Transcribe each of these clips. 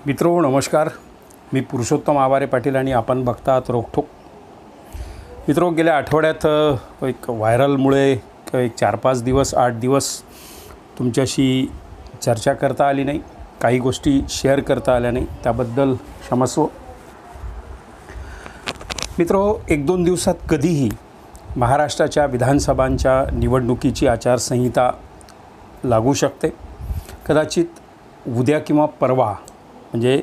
मित्रो नमस्कार. मी पुरुषोत्तम आवारे पाटील आणि आपण बघतात रोखोक. मित्रो, गेल्या आठवड्यात एक व्हायरलमुळे एक 4-5 दिवस 8 दिवस तुमच्याशी चर्चा करता आली नाही, काही गोष्टी शेअर करता आल्या नाही, त्याबद्दल क्षमस्व. मित्रो, 1-2 दिवसात कधीही महाराष्ट्राच्या विधानसभांच्या निवडणुकीची आचारसंहिता लागू शकते. कदाचित उद्या किंवा परवा म्हणजे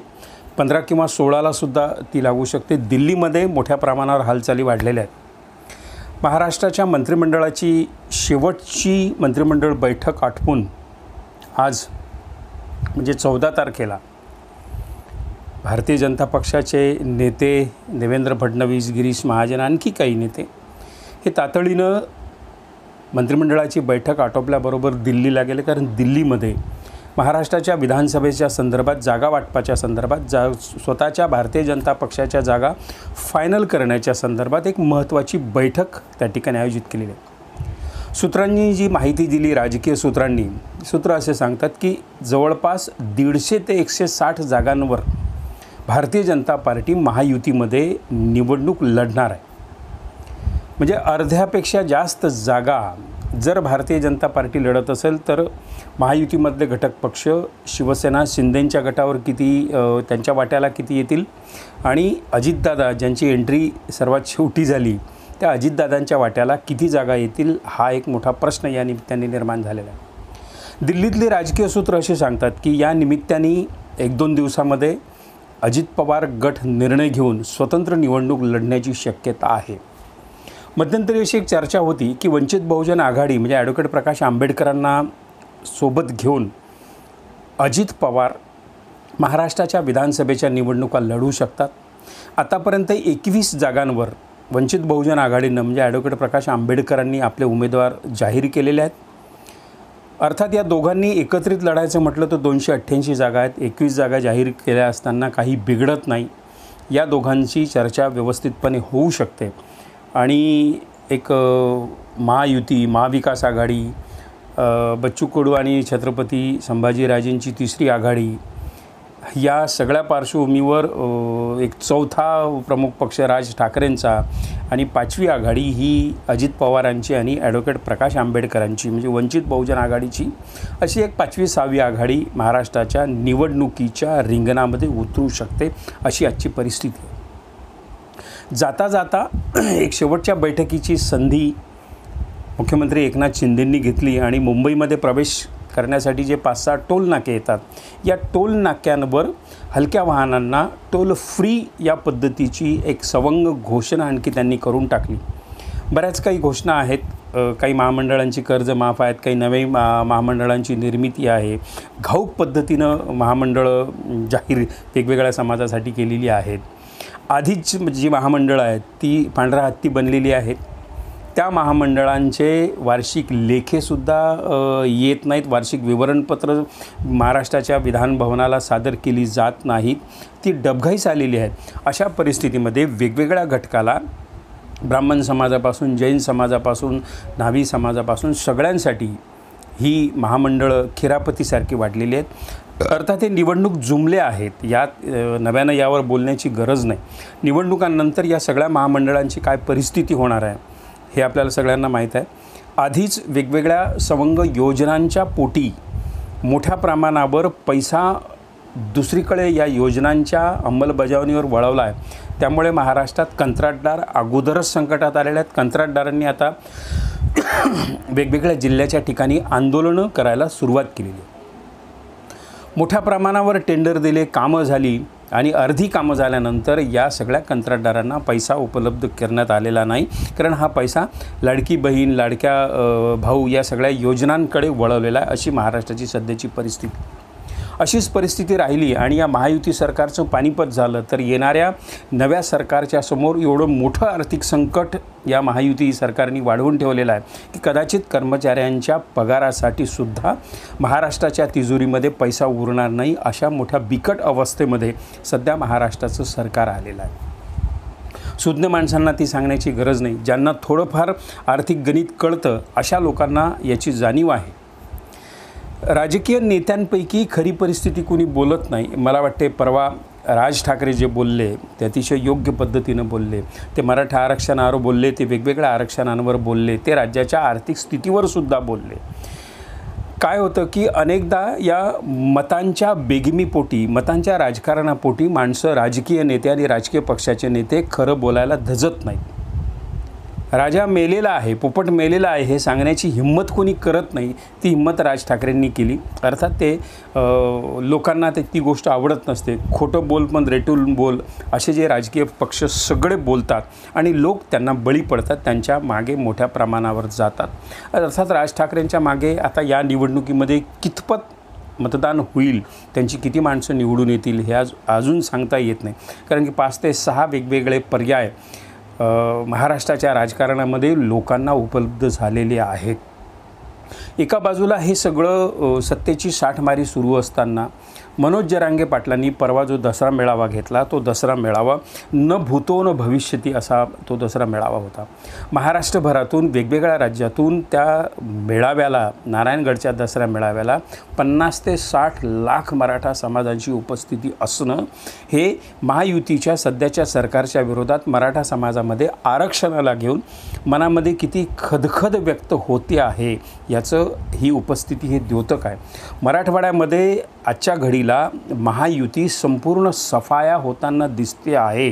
15 किंवा 16ला सुद्धा ती लागू शकते. दिल्लीमध्ये मोठ्या प्रमाणावर हालचाली वाढलेल्या आहेत. महाराष्ट्राच्या मंत्रिमंडळाची शेवटची मंत्रिमंडळ बैठक आटपून आज म्हणजे 14 तारखेला भारतीय जनता पक्षाचे नेते देवेंद्र फडणवीस, गिरीश महाजन, आणखी काही नेते हे तातडीनं मंत्रिमंडळाची बैठक आटोपल्याबरोबर दिल्लीला गेले. कारण दिल्लीमध्ये महाराष्ट्राच्या विधानसभेच्या संदर्भात, जागा वाटपाच्या संदर्भात, स्वतःच्या भारतीय जनता पक्षाच्या जागा फायनल करण्याच्या संदर्भात एक महत्त्वाची बैठक त्या ठिकाणी आयोजित केलेली आहे. सूत्रांनी जी माहिती दिली, राजकीय सूत्र असे सांगतात की जवळपास 150 ते 160 जागांवर भारतीय जनता पार्टी महायुतीमध्ये निवडणूक लढणार आहे. म्हणजे अर्ध्यापेक्षा जास्त जागा जर भारतीय जनता पार्टी लढत असेल तर महायुतीमधले घटक पक्ष शिवसेना, शिंदेंच्या गटावर किती, त्यांच्या वाट्याला किती येतील, आणि अजितदादा ज्यांची एंट्री सर्वात शेवटी झाली त्या अजितदादांच्या वाट्याला किती जागा येतील, हा एक मोठा प्रश्न या निमित्ताने निर्माण झालेला आहे. दिल्लीतले राजकीय सूत्र असे सांगतात की या निमित्ताने 1-2 दिवसामध्ये अजित पवार गट निर्णय घेऊन स्वतंत्र निवडणूक लढण्याची शक्यता आहे. मध्यंतरी अशी एक चर्चा होती की वंचित बहुजन आघाडी म्हणजे ॲडव्होकेट प्रकाश आंबेडकरांना सोबत घेऊन अजित पवार महाराष्ट्राच्या विधानसभेच्या निवडणुका लढू शकतात. आतापर्यंत 21 जागांवर वंचित बहुजन आघाडीनं म्हणजे ॲडव्होकेट प्रकाश आंबेडकरांनी आपले उमेदवार जाहीर केलेले आहेत. अर्थात या दोघांनी एकत्रित लढायचं म्हटलं तर 288 जागा आहेत. 21 जागा जाहीर केल्या असताना काही बिघडत नाही. या दोघांची चर्चा व्यवस्थितपणे होऊ शकते आणि एक महायुती, महाविकास आघाडी, बच्चू कडू आणि छत्रपती संभाजीराजेंची तिसरी आघाडी, या सगळ्या पार्श्वभूमीवर एक चौथा प्रमुख पक्ष राज ठाकरेंचा आणि 5वी आघाडी ही अजित पवारांची आणि ॲडव्होकेट प्रकाश आंबेडकरांची म्हणजे वंचित बहुजन आघाडीची, अशी एक 5वी-6वी आघाडी महाराष्ट्राच्या निवडणुकीच्या रिंगणामध्ये उतरू शकते, अशी आजची परिस्थिती आहे. जाता जाता एक शेवटच्या बैठकीची संधी मुख्यमंत्री एकनाथ शिंदेंनी घेतली आणि मुंबईमध्ये प्रवेश करण्यासाठी जे 5-6 टोल नाके येतात, या टोल नाक्यांवर हलक्या वाहनांना टोल फ्री या पद्धतीची एक सवंग घोषणा आणखी त्यांनी करून टाकली. बऱ्याच काही घोषणा आहेत. काही महामंडळांची कर्ज माफ आहेत, काही नवे महामंडळांची निर्मिती आहे, घाऊक पद्धतीनं महामंडळं जाहीर वेगवेगळ्या समाजासाठी केलेली आहेत. आधीच जी महामंडळं आहेत ती पांढऱ्या हत्ती बनलेली आहेत. त्या महामंडळांचे वार्षिक लेखेसुद्धा येत नाहीत, वार्षिक विवरणपत्र महाराष्ट्राच्या विधानभवनाला सादर केली जात नाहीत, ती डबघाईस आलेली आहेत. अशा परिस्थितीमध्ये वेगवेगळ्या घटकाला, ब्राह्मण समाजापासून, जैन समाजापासून, न्हावी समाजापासून सगळ्यांसाठी ही महामंडळं खिरापतीसारखी वाढलेली आहेत. अर्थात हे निवडणूक जुमले आहेत, यात नव्यानं यावर बोलण्याची गरज नाही. निवडणुकांनंतर या सगळ्या महामंडळांची काय परिस्थिती होणार आहे हे आपल्याला सगळ्यांना माहीत आहे. आधीच वेगवेगळ्या सवंग योजनांच्या पोटी मोठ्या प्रमाणावर पैसा दुसरीकडे या योजनांच्या अंमलबजावणीवर वळवला आहे. त्यामुळे महाराष्ट्रात कंत्राटदार अगोदरच संकटात आलेले आहेत. कंत्राटदारांनी आता वेगवेगळ्या जिल्ह्याच्या ठिकाणी आंदोलनं करायला सुरुवात केलेली आहे. मोठ्या प्रमाणावर टेंडर दिले, कामं झाली आणि अर्धी कामं झाल्यानंतर या सगळ्या कंत्राटदारांना पैसा उपलब्ध करण्यात आलेला नाही. कारण हा पैसा लाडकी बहीण, लाडक्या भाऊ या सगळ्या योजनांकडे वळवलेला आहे. अशी महाराष्ट्राची सध्याची परिस्थिती. अशीच परिस्थिती राहिली आणि या महायुती सरकारचं पानिपत झालं तर येणाऱ्या नव्या सरकारच्या समोर एवढं मोठं आर्थिक संकट या महायुती सरकारने वाढवून ठेवलेलं आहे की कदाचित कर्मचाऱ्यांच्या पगारासाठी सुद्धा महाराष्ट्राच्या तिजोरीमध्ये पैसा उरणार नाही. अशा मोठ्या बिकट अवस्थेमध्ये सध्या महाराष्ट्राचं सरकार आलेलं आहे. सुज्ञ माणसांना ती सांगण्याची गरज नाही. ज्यांना थोडंफार आर्थिक गणित कळतं अशा लोकांना याची जाणीव आहे. राजकीय नेत्यांपैकी खरी परिस्थिती कोणी बोलत नाही. मला वाटते परवा राज ठाकरे जे बोलले ते अतिशय योग्य पद्धतीनं बोलले. ते मराठा आरक्षणावर बोलले, ते वेगवेगळ्या आरक्षणांवर बोलले, ते राज्याच्या आर्थिक स्थितीवर सुद्धा बोलले. काय होतं की अनेकदा या मतांच्या बेगमीपोटी, मतांच्या राजकारणापोटी माणसं, राजकीय नेते आणि राजकीय पक्षाचे नेते खरं बोलायला धजत नाहीत. राजा मेलेला आहे, पोपट मेलेला आहे हे सांगण्याची हिंमत कोणी करत नाही. ती हिंमत राज ठाकरेंनी केली. अर्थात ते लोकांना ती गोष्ट आवडत नसते. खोटं बोल पण रेटून बोल असे जे राजकीय पक्ष सगळे बोलतात आणि लोक त्यांना बळी पडतात, त्यांच्या मागे मोठ्या प्रमाणावर जातात. अर्थात राज ठाकरेंच्या मागे आता या निवडणुकीमध्ये कितपत मतदान होईल, त्यांची किती माणसं निवडून येतील हे अजून सांगता येत नाही. कारण की 5 ते 6 वेगवेगळे पर्याय महाराष्ट्राच्या राजकारणामध्ये लोकांना उपलब्ध झालेले आहेत. एका बाजूला हे सगळं सत्तेची साठमारी सुरू असताना मनोज जरांगे पाटलांनी परवा जो दसरा मेळावा घेतला, तो दसरा मेळावा न भूतो न भविष्यती असा तो दसरा मेळावा होता. महाराष्ट्रभरातून वेगवेगळ्या राज्यातून त्या मेळाव्याला, नारायणगडच्या दसरा मेळाव्याला 50 ते 60 लाख मराठा समाजाची उपस्थिती असणं हे महायुतीच्या सध्याच्या सरकारच्या विरोधात मराठा समाजामध्ये आरक्षणाला घेऊन मनामध्ये किती खदखद व्यक्त होते आहे याचं ही उपस्थिती हे द्योतक आहे. मराठवाड्यामध्ये आजच्या घडीला महायुती संपूर्ण सफाया होताना दिसते आहे.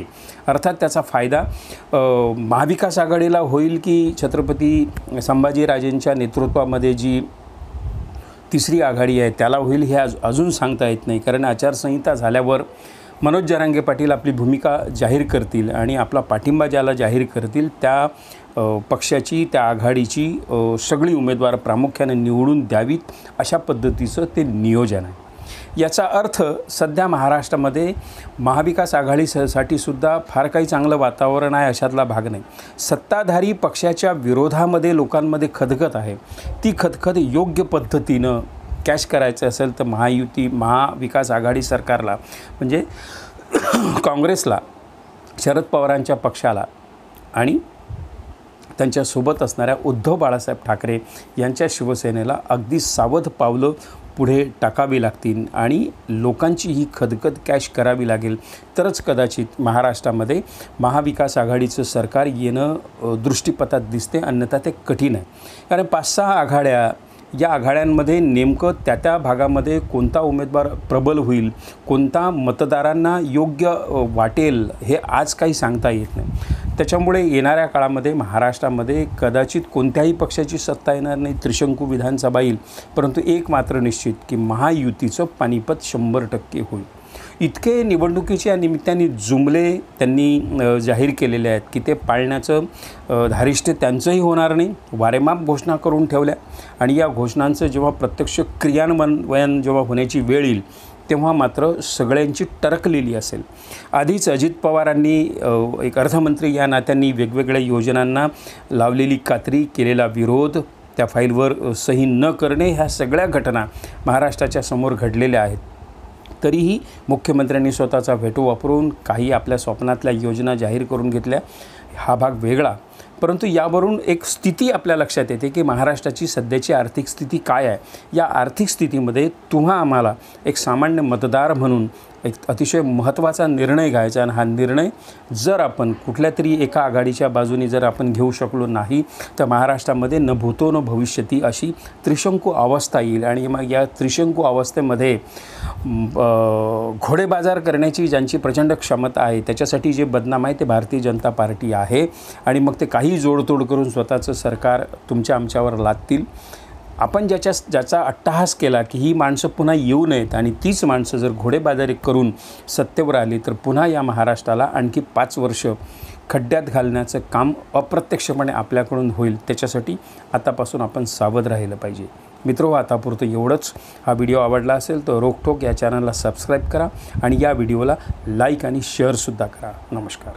अर्थात त्याचा फायदा महाविकास आघाडीला होईल की छत्रपती संभाजीराजेंच्या नेतृत्वामध्ये जी तिसरी आघाडी आहे त्याला होईल हे अजून सांगता येत नाही. कारण आचारसंहिता झाल्यावर मनोज जरांगे पाटील आपली भूमिका जाहीर करतील आणि आपला पाठिंबा ज्याला जाहीर करतील त्या पक्षाची, त्या आघाडीची सगळी उमेदवार प्रामुख्याने निवडून द्यावीत अशा पद्धतीचं ते नियोजन आहे. याचा अर्थ सध्या महाराष्ट्रामध्ये महाविकास आघाडीसाठी सुद्धा फार काही चांगलं वातावरण आहे अशातला भाग नाही. सत्ताधारी पक्षाच्या विरोधामध्ये लोकांमध्ये खदखद आहे. ती खदखद योग्य पद्धतीनं कॅश करायचं असेल तर महाविकास आघाडी सरकारला म्हणजे काँग्रेसला, शरद पवारांच्या पक्षाला आणि त्यांच्यासोबत असणाऱ्या उद्धव बाळासाहेब ठाकरे यांच्या शिवसेनेला अगदी सावध पावलं पुढे टाकावी लागतील आणि लोकांची ही खदखद कॅश करावी लागेल. तरच कदाचित महाराष्ट्रामध्ये महाविकास आघाडीचं सरकार येणं दृष्टीपथात दिसते, अन्यथा ते कठीण आहे. कारण 5-6 आघाड्या, या आघाड्यांमध्ये नेमकं त्या भागामध्ये कोणता उमेदवार प्रबल होईल, कोणता मतदारांना योग्य वाटेल हे आज काही सांगता येत नाही. त्याच्यामुळे येणाऱ्या काळामध्ये महाराष्ट्रामध्ये कदाचित कोणत्याही पक्षाची सत्ता येणार नाही, त्रिशंकू विधानसभा येईल. परंतु एक मात्र निश्चित की महायुतीचं पानिपत 100% होईल. इतके निवडणुकीच्या निमित्ताने जुमले त्यांनी जाहीर केलेले आहेत की ते पाळण्याचं धारिष्ठ्य त्यांचंही होणार नाही. वारेमाप घोषणा करून ठेवल्या आणि या घोषणांचं जेव्हा प्रत्यक्ष क्रियान्वयन जेव्हा होण्याची वेळ येईल तेव्हा मात्र सगळ्यांची टरकलेली असेल. आधीच अजित पवारांनी एक अर्थमंत्री या नात्यांनी वेगवेगळ्या योजनांना लावलेली कात्री, केलेला विरोध, त्या फाईलवर सही न करणे, ह्या सगळ्या घटना महाराष्ट्राच्या समोर घडलेल्या आहेत. तरीही मुख्यमंत्र्यांनी स्वतःचा व्हेटो वापरून काही आपल्या स्वप्नातल्या योजना जाहीर करून घेतल्या. हा भाग वेगळा. परंतु यावरून एक स्थिती आपल्या लक्षात येते की महाराष्ट्राची सध्याची आर्थिक स्थिती काय आहे. या आर्थिक स्थितीमध्ये तुम्हा आम्हाला एक सामान्य मतदार म्हणून एक अतिशय महत्त्वाचा निर्णय घ्यायचा आणि हा निर्णय जर आपण कुठल्या तरी एका आघाडीच्या बाजूने जर आपण घेऊ शकलो नाही तर महाराष्ट्रामध्ये न भूतो न भविष्यती अशी त्रिशंकू अवस्था येईल. आणि मग या त्रिशंकू अवस्थेमध्ये घोडेबाजार करण्याची ज्यांची प्रचंड क्षमता आहे त्याच्यासाठी जे बदनाम आहे ते भारतीय जनता पार्टी आहे. आणि मग ते काही जोडतोड करून स्वतःचं सरकार तुमच्या आमच्यावर लादतील. आपण ज्याचा अट्टहास केला की ही माणसं पुन्हा येऊ नयेत आणि तीच माणसं जर घोडेबाजारी करून सत्तेवर आली तर पुन्हा या महाराष्ट्राला आणखी 5 वर्ष खड्ड्यात घालण्याचं काम अप्रत्यक्षपणे आपल्याकडून होईल. त्याच्यासाठी आतापासून आपण सावध राहिलं पाहिजे. मित्रो, आतापुरतं एवढंच. हा व्हिडिओ आवडला असेल तर रोखोक या चॅनलला सबस्क्राईब करा आणि या व्हिडिओला लाईक आणि शेअरसुद्धा करा. नमस्कार.